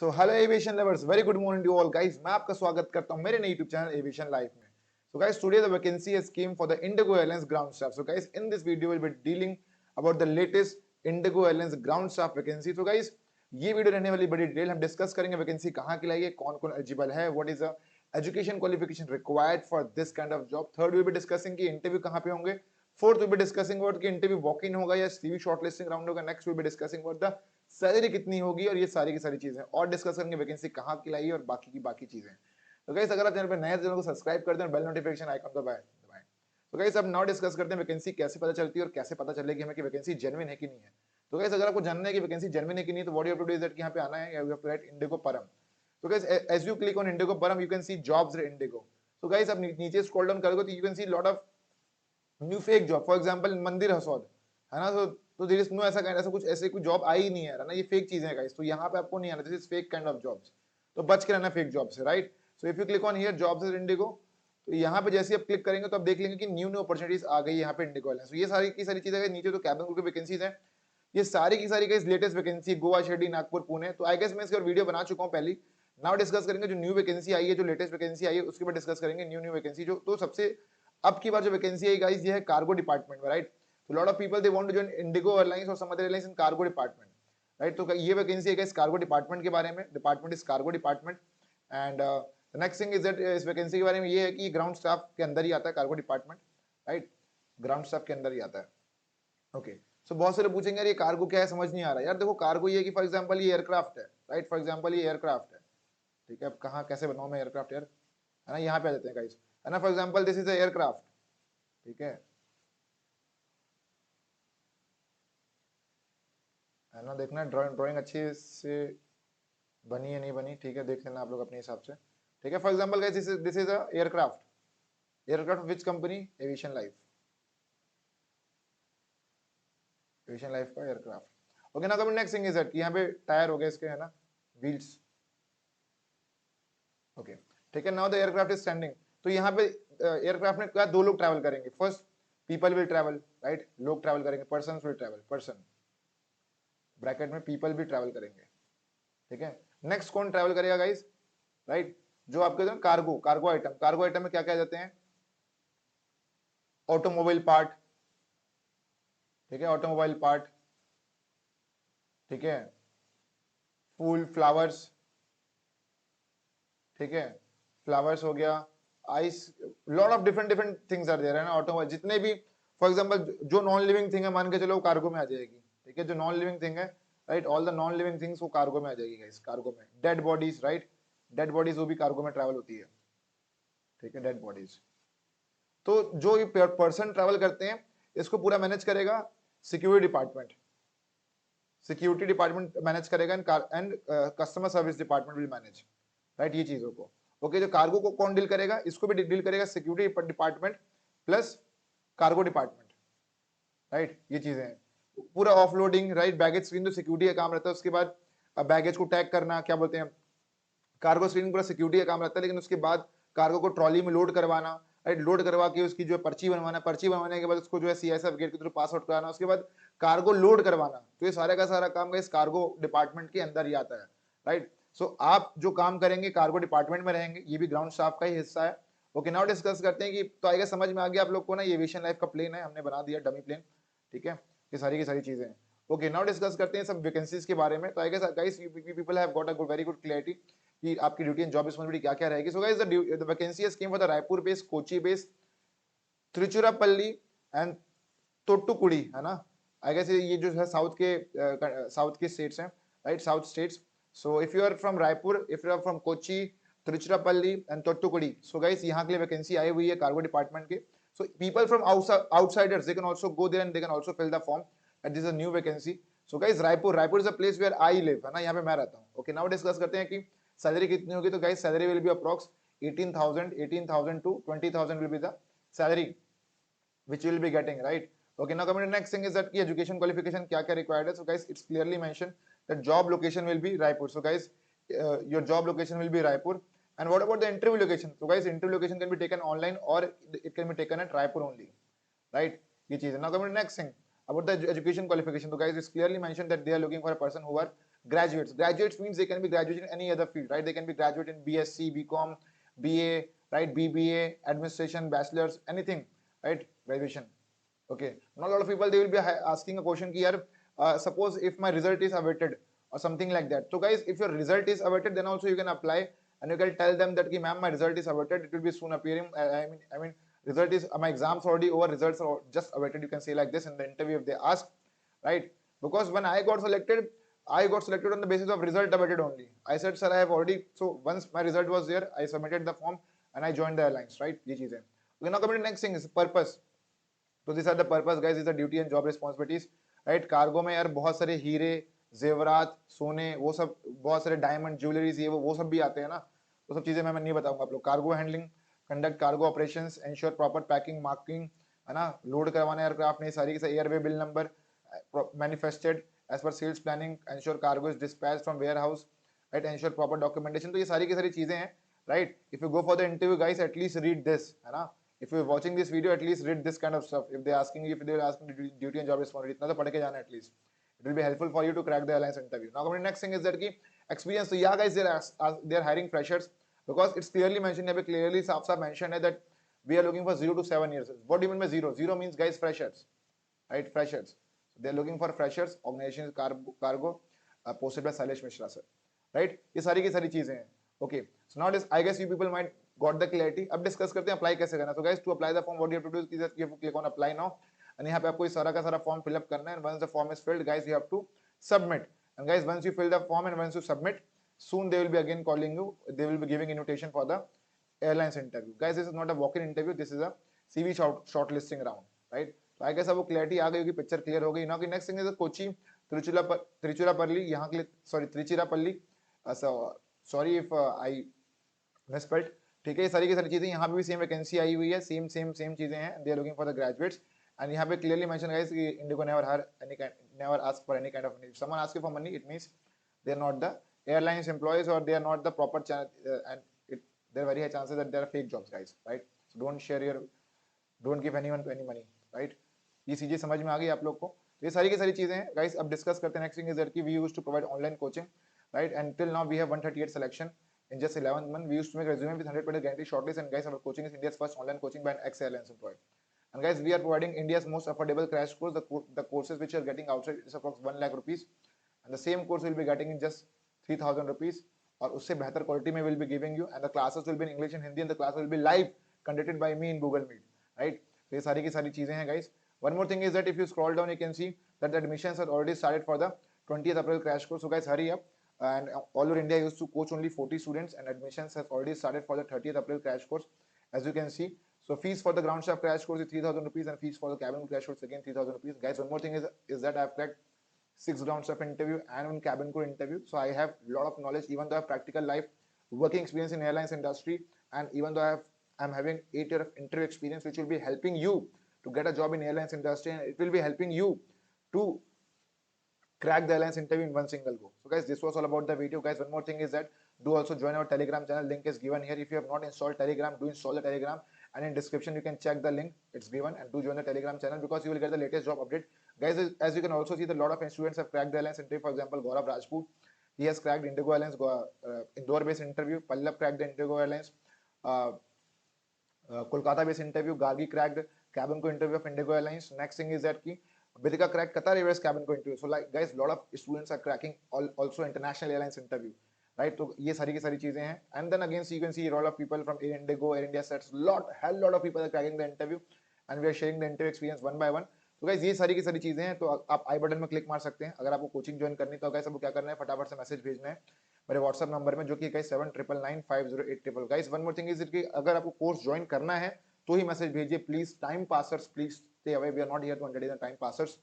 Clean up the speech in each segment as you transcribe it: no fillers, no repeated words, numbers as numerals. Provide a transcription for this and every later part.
So hello aviation lovers, very good morning to all guys. मैं आपका स्वागत करता हूं मेरे नए यूट्यूब चैनल एविएशन लाइफ में। So guys, today the vacancy has came for the Indigo airlines ground staff. So guys, in this video will be dealing about the latest Indigo airlines ground staff vacancy. So guys, ये video रहने वाली बड़ी detail हम discuss करेंगे। Vacancy कहां की लाई है, कौन कौन एलिजिबल है, what is the education qualification required for this kind of job. Third will be discussing कि इंटरव्यू कहां पे होंगे। Fourth will be discussing about कि इंटरव्यू वॉक इन होगा या सीवी शॉर्टलिस्टिंग राउंड होगा। Next will be discussing about the salary कितनी होगी और ये सारी की सारी चीजें और डिस्कस करेंगे। वैकेंसी कहाँ की लाई है और बाकी की बाकी चीजें। तो गाइस, अगर आप चैनल पर नए चैनल को सब्सक्राइब कर दें और बेल नोटिफिकेशन आइकन दबाएं। तो गाइस, अब नाउ डिस्कस करते हैं वैकेंसी कैसे पता चलती है और कैसे पता चलेगी हमें कि वैकेंसी जेन्युइन है कि नहीं है। तो गाइस, अगर आपको जानना है कि वैकेंसी जेन्युइन है कि नहीं, तो what you have to do is that कि यहाँ पे आना है, you have to write IndiGo परम। तो guys, as you click on IndiGo परम you can see jobs in IndiGo. तो गाइस, आप नीचे स्क्रॉल डाउन करोगे तो you can see lot of new fake job. For example Mandir Hasaud, है ना। तो देयर इज नो ऐसा कुछ ऐसे कोई जॉब आई ही नहीं है ना, ये फेक चीजें हैं गाइस। तो यहाँ पे आपको नहीं आना, this is fake kind of jobs. तो बच के रहना फेक जॉब से, right. So if you click on here jobs in IndiGo, तो यहाँ पे जैसे आप क्लिक करेंगे तो आप देख लेंगे कि न्यू न्यू अपॉर्चुनिटीज आ गई यहाँ पे इंडिगो वाले। सो ये सारी की सारी चीजें नीचे तो कैबिन क्रू की वैकेंसीज है, ये सारी की सारी guys latest vacancy Goa, Shirdi, Nagpur, Pune. तो आई गेस मैं इसके वीडियो बना चुका हूँ पहले। नाउ डिस्कस करेंगे जो न्यू वैकेंसी आई है, जो लेटेस्ट वैकेंसी आई है उसके बाद डिस्कस करेंगे न्यू न्यू वैकेंसी जो। तो सबसे अब की बार जो वैकेंसी है गाइस, ये है कार्गो डिपार्टमेंट में, राइट। तो lot of people they want to join IndiGo airlines और some other airlines in cargo department, right. तो ये वैकेंसी है गाइस कार्गो डिपार्टमेंट के बारे में। Department is cargo department. And next thing is that इस वैकेंसी के बारे में ये है कि ग्राउंड स्टाफ के अंदर ही आता है cargo department, right. Ground staff के अंदर ही आता है। ओके। सो बहुत सारे पूछेंगे यार ये कार्गो क्या है, समझ नहीं आ रहा। यार देखो, कार्गो ये है कि फॉर एग्जांपल ये एयरक्राफ्ट है, राइट। फॉर एग्जांपल ये एयरक्राफ्ट है, ठीक है। अब कहाँ कैसे बनाऊं मैं एयरक्राफ्ट यार, है ना। यहाँ पे आ जाते हैं गाइस, है ना। For example this is aircraft, ठीक है ना। देखना ड्राइंग अच्छी से बनी है नहीं बनी, ठीक है। देख लेना आप लोग अपने हिसाब से, ठीक है। For example guys this is a aircraft. Aircraft which company, aviation life. Aviation life का एयरक्राफ्ट। ओके ना। Coming next thing is that यहाँ पे टायर हो गए इसके, है ना, व्हील्स। ओके, ठीक है। Now the aircraft is standing. तो यहाँ पे एयरक्राफ्ट में क्या, दो लोग ट्रैवल करेंगे। First people will travel, right. लोग ट्रैवल करेंगे, person will travel, person bracket में पीपल भी ट्रैवल करेंगे, ठीक है। नेक्स्ट कौन ट्रैवल करेगा गाइस, राइट। जो आपके जो cargo cargo item, cargo item में क्या क्या जाते हैं, ऑटोमोबाइल पार्ट, ठीक है। ऑटोमोबाइल पार्ट, ठीक है। फूल, फ्लावर्स, ठीक है। फ्लावर्स हो गया, ice, lot of different different things are there, है ना। ऑटोमोबाइल जितने भी, फॉर एग्जांपल जो नॉन लिविंग थिंग है मान के चलो वो कार्गो में आ जाएगी, ठीक है। जो नॉन लिविंग थिंग है, right, all the non living things वो कार्गो में आ जाएगी गाइस। कार्गो में dead bodies, right, dead bodies वो भी कार्गो में ट्रैवल होती है, ठीक है। Dead bodies. तो जो ये पर्सन ट्रैवल करते हैं इसको पूरा मैनेज करेगा security department. Security department manage करेगा and customer service department will manage, right, ये चीजों को। ओके, जो कार्गो को कौन डील करेगा, इसको भी डील करेगा security department plus cargo department, right, ये चीजें हैं। पूरा ऑफलोडिंग, राइट, बैगेज स्क्रीन तो सिक्योरिटी का काम रहता है। उसके बाद बैगेज को टैग करना, क्या बोलते हैं, कार्गो स्क्रीनिंग पूरा सिक्योरिटी का काम रहता है। लेकिन उसके बाद कार्गो को ट्रॉली में लोड करवाना, राइट, लोड करवा के उसकी जो है पर्ची बनवाना, पर्ची बनवाने के बाद उसको जो है सीएसएफ गेट के थ्रू पास आउट कराना, उसके बाद कार्गो लोड करवाना। तो ये सारे का सारा काम इस कार्गो डिपार्टमेंट के अंदर ही आता है, राइट। सो आप जो काम करेंगे कार्गो डिपार्टमेंट में रहेंगे, ये भी ग्राउंड स्टाफ का ही हिस्सा है। ओके, नाउ डिस्कस करते हैं कि, तो आएगा समझ में आ गया आप लोग को ना, ये एविएशन लाइफ का प्लेन है, हमने बना दिया डमी प्लेन, ठीक है। ये सारी की सारी चीजें हैं। ओके, नाउ डिस्कस करते हैं सब वैकेंसीज के बारे में। तो I guess guys people have got a very good clarity कि आपकी ड्यूटी एंड जॉब रिस्पांसिबिलिटी क्या क्या रहेगी। So guys the vacancy has came for the Raipur based, Kochi based, Tiruchirappalli and Thoothukudi, है ना। आई गेस ये जो है साउथ के स्टेट्स हैं, right, south states. So if you are from Raipur, if you are from Kochi, Tiruchirappalli and Thoothukudi, so guys यहाँ के लिए वैकेंसी आई हुई है कार्गो डिपार्टमेंट के। So people from outsiders they can also go there and they can also fill the form and this is a new vacancy. So guys Raipur is a place where I live, है ना, यहाँ पे मैं रहता हूँ। Okay, now discuss करते हैं कि सैलरी कितनी होगी। तो guys salary will be approx 18,000 to 20,000 will be the salary which you will be getting, right. Okay, now coming to next thing is that की education qualification क्या क्या required है. So guys, it's clearly mentioned that job location will be Raipur. So guys, your job location will be Raipur. And what about the interview location? So guys, interview location can be taken online or it can be taken at Raipur only, right. ये चीज है. Now coming to next thing about the education qualification. So guys, it's clearly mentioned that they are looking for a person who are Graduates means they can be graduate in any other field, right? They can be graduate in BSc, BCom, BA, right? BBA, administration, bachelor's, anything, right? Graduation. Okay. Not a lot of people, they will be asking a question ki yaar, suppose if my result is awaited or something like that. So guys, if your result is awaited, then also you can apply and you can tell them that ki ma'am, my result is awaited. It will be soon appearing. I mean, result is my exams already over. Results are just awaited. You can say like this in the interview if they ask, right? Because when I got selected on the basis of result awaited only. I said, sir, I have already. So once my result was there, I submitted the form and I joined the airlines, right? ये चीजें. Okay, now coming to the next thing is purpose. तो these are the purpose, guys. These are duty and job responsibilities, right? Cargo में यार बहुत सारे हीरे, जेवरात, सोने, वो सब बहुत सारे डायमंड, ज्वेलरीज, ये वो सब भी आते हैं ना. तो सब चीजें मैं नहीं बताऊंगा आप लोग. Cargo handling, conduct cargo operations, ensure proper packing, marking, है ना, लोड करवाना एयरक्राफ्ट ने, सारी की सारी airway bill number manifested as per sales planning, ensure cargo is dispatch from warehouse, right, ensure proper documentation. तो ये सारी की सारी चीजें हैं, right. If you go for the interview guys, at least read this, है ना. If you're watching this video, at least read this kind of stuff. If they're asking duty and job responsibility, इतना तो पढ़ के जाना at least. It will be helpful for you to crack the airlines interview. Now, the next thing is that की experience. So yeah, guys, they're hiring freshers because it's clearly mentioned. यहाँ पे clearly साफ mentioned है that we are looking for 0 to 7 years. What do you mean by 0? 0 means guys freshers, right? Freshers. So they're looking for freshers. Organization is cargo, posted by Sailesh Mishra sir, right? ये सारी की सारी चीजें हैं. Okay. So now this, I guess you people might got the clarity. अब discuss करते हैं apply कैसे करना. So guys, to apply the form, what you have to do is you have to click on apply now, and यहाँ पे आपको इस सारा का सारा फॉर्म फिल अप करना है. And once the form is filled, guys, you have to submit. And guys, once you fill the form and once you submit, soon they will be again calling you. They will be giving invitation for the airlines interview. Guys, this is not a walk-in interview. This is a CV shortlisting round, right? So I guess आपको clarity आ गई होगी, picture clear हो गई. Now की next thing is Kochi, Tiruchirappalli, यहाँ के लिए sorry Tiruchirappalli, sorry if I misspelled. ठीक है, ये सारी की सारी चीजें यहाँ पे भी सेम वैकेंसी आई हुई है, सेम चीजें हैं. They are looking for the graduates. And यहाँ पे क्लियरली मेंशन गाइस कि IndiGo never ask for any kind of money. If someone ask for money, it means they are not the airlines employees or they are not the proper and there are very high chances that they are fake jobs, guys, right? So don't give anyone any money, right? ये चीजें समझ में आ गई आप लोग को. ये सारी की सारी चीजें हैं guys. अब डिस्कस करते हैं. नेक्स्ट थिंग इज दैट कि we used to provide online coaching, right? And till now we have 138 selection in just 11 months. We used to make resume with 100% guarantee shortlist. And guys, our coaching is India's first online coaching by an ex-airlines employee. And guys, we are providing India's most affordable crash course. The courses which you are getting outside is approximately 1 lakh rupees, and the same course will be getting in just 3,000 rupees. और उससे बेहतर quality में will be giving you, and the classes will be in English and Hindi, and the class will be live conducted by me in Google Meet, right? तो ये सारी की सारी चीजें हैं guys. One more thing is that if you scroll down, you can see that the admissions are already started for the 20th April crash course. So guys, hurry up. And all over India used to coach only 40 students, and admissions have already started for the 30th April crash course, as you can see. So fees for the ground staff crash course is 3,000 rupees, and fees for the cabin crash course again 3,000 rupees. Guys, one more thing is that I've cracked 6 ground staff interview and 1 cabin crew interview. So I have a lot of knowledge, even though I have practical life working experience in airlines industry, and even though I'm having 8 years of interview experience, which will be helping you to get a job in airlines industry, and it will be helping you to crack the airlines interview in one single go. So guys, this was all about the video. Guys, one more thing is that do also join our Telegram channel. Link is given here. If you have not installed Telegram, do install the Telegram, and in description you can check the link, it's given, and do join the Telegram channel because you will get the latest job update. Guys, as you can also see, a lot of students have cracked the airlines interview. For example, Gaurav Rajput, he has cracked Indigo Airlines Indore based interview. Pallab cracked the Indigo Airlines Kolkata based interview. Gargi cracked cabin crew interview of Indigo Airlines. Next thing is that Vidika cracked Qatar Airways cabin crew interview. So like guys, a lot of students are cracking also international airlines interview, right? So ये सारी की सारी चीजें हैं. And then again, so you can see a lot of people from Air Indigo, Air India sets, hell lot of people are cracking the interview, and we are sharing the interview experience one by one. तो guys ये सारी की सारी चीजें हैं. तो आप आई button में क्लिक मार सकते हैं अगर आपको कोचिंग ज्वाइन करनी. तो गाइस आपको क्या करना है, फटाफट से मैसेज भेजना है मेरे व्हाट्सएप नंबर में, जो कि guys 79995088. Guys one more thing is कि अगर आपको कोर्स ज्वाइन करना है तो ही मैसेज भेजिए please. Time passers please stay away. We are not here to entertain the time passers,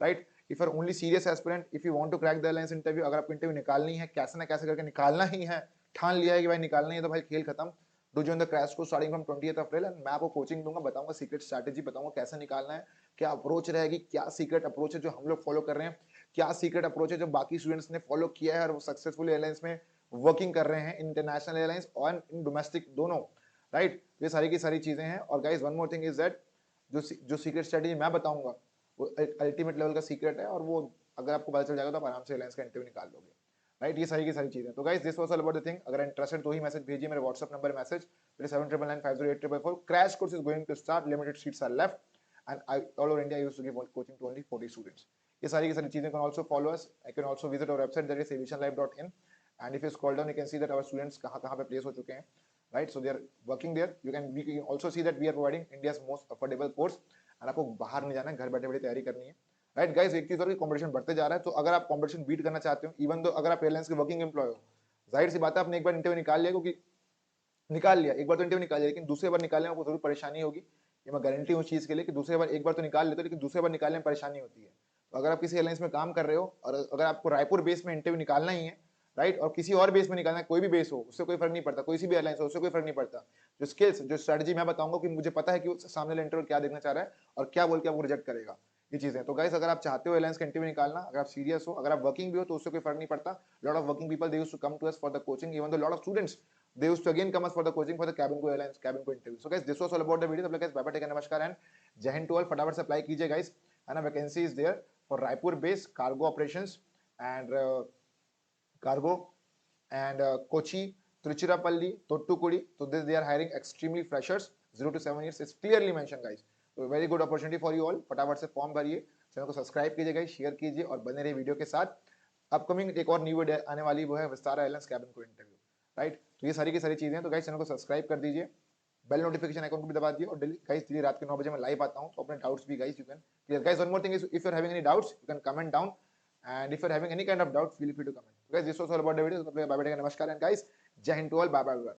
right? If are only serious aspirant, if you want to crack the airlines interview, अगर आपको interview निकालनी है, कैसे ना कैसे करके निकालना ही है, ठान लिया है कि भाई निकालना है, तो भाई खेल खत्म. Do join the crash course starting from 20th April, and मैं आपको कोचिंग दूंगा, बताऊंगा सीक्रेट स्ट्रैटेजी, बताऊंगा कैसे निकालना है, क्या अप्रोच रहेगी, क्या सीक्रेट अप्रोच है जो हम लोग फॉलो कर रहे हैं, क्या सीक्रेट अप्रोच है जो बाकी स्टूडेंट्स ने फॉलो किया है और वो सक्सेसफुल एयरलाइंस में वर्किंग कर रहे हैं, इंटरनेशनल एयरलाइंस और इन डोमेस्टिक दोनों, राइट? ये सारी की सारी चीजें हैं. और guys one more thing is that जो सीक्रेट स्ट्रैटेजी मैं बताऊंगा वो अल्टीमेट लेवल का सीक्रेट है, और वो अगर आपको पता चल जाएगा तो आप आराम से एयरलाइंस का इंटरव्यू निकाल लोगे. राइट, ये सारी की सारी चीजें। तो guys this was all about the thing. अगर इंटरेस्टेड तो ही मैसेज भेजिए मेरे WhatsApp number message 7999508444। Crash course is going to start, limited seats are left and I all over India used to give coaching to only 40 students. ये सारी की सारी चीजें। Can also follow us, I can also visit our website that is aviationlife.in and if you scroll down you can see that our students कहाँ पे place हो चुके हैं, right? So they are working there. You can also see that we are providing India's most affordable course and आपको बाहर नहीं जाना है, घर बैठे बैठे तैयारी करनी है, राइट गाइस? एक चीज और, कंपटीशन बढ़ते जा रहा है, तो अगर आप कंपटीशन बीट करना चाहते हो, इवन दो अगर आप एयरलाइंस के वर्किंग एम्प्लॉय हो, जाहिर सी बात है आपने एक बार इंटरव्यू निकाल लिया, क्योंकि निकाल लिया एक बार तो इंटरव्यू निकाल लिया, लेकिन दूसरे बार निकालने में आपको जरूर परेशानी होगी। ये मैं गारंटी हूँ उस चीज के लिए कि दूसरे बार, एक बार तो निकाल लेते हो लेकिन दूसरे बार निकालने में परेशानी होती है। तो अगर आप किसी एयरलाइंस में काम कर रहे हो और अगर आपको रायपुर बेस में इंटरव्यू निकालना ही है, राइट, और किसी और बेस में निकालना है, कोई भी बेस हो उससे कोई फर्क नहीं पड़ता, कोई सी भी एयरलाइंस हो उससे कोई फर्क नहीं पड़ता। जो स्किल्स, जो स्ट्रेटजी मैं बताऊंगा कि मुझे पता है कि सामने वाला इंटरव्यू क्या देखना चाह रहा है और क्या बोल के आपको रिजेक्ट करेगा, ये चीजें। तो गाइस अगर आप चाहते हो एयरलाइंस का इंटरव्यू निकालना, अगर आप सीरियस हो, अगर आप वर्किंग भी हो, तो उससे कोई फर्क नहीं पड़ता। Lot of working people they used to come to us for the coaching, even the lot of students they used to again come us for the coaching for the cabin crew airlines cabin crew interview. So guys this was all about the video. तब तक guys bye bye, take care, नमस्कार and जय Hind to all. फटाफट से apply कीजिए guys, है ना? Vacancy is there for Raipur base cargo operations and cargo and Kochi, Tiruchirappalli, Thottukudi. So this they are hiring extremely freshers, 0 to 7 years. It's clearly mentioned, guys. So very good opportunity for you all. फटाफट से form भरिए, channel को subscribe कीजिए guys, share कीजिए और बने रहिए video के साथ। अपकमिंग एक और न्यू वीडियो आने वाली, वो है Vistara airlines cabin crew interview, right? तो ये सारी की सारी चीजें हैं। तो गाइस चैनल को सब्सक्राइब कर दीजिए, बेल नोटिफिकेशन आइकन को भी दबा दिए, और डेली गाइस डेली रात के 9 बजे मैं लाइव आता हूँ, तो अपने डाउट्स भी guys you can clear. Guys one more thing is, if you are having any doubts you can comment down, and if you're having any kind of doubt feel free to comment. Guys this was all about the video. Bye bye, namaskar and guys jai hind to all, bye bye everyone.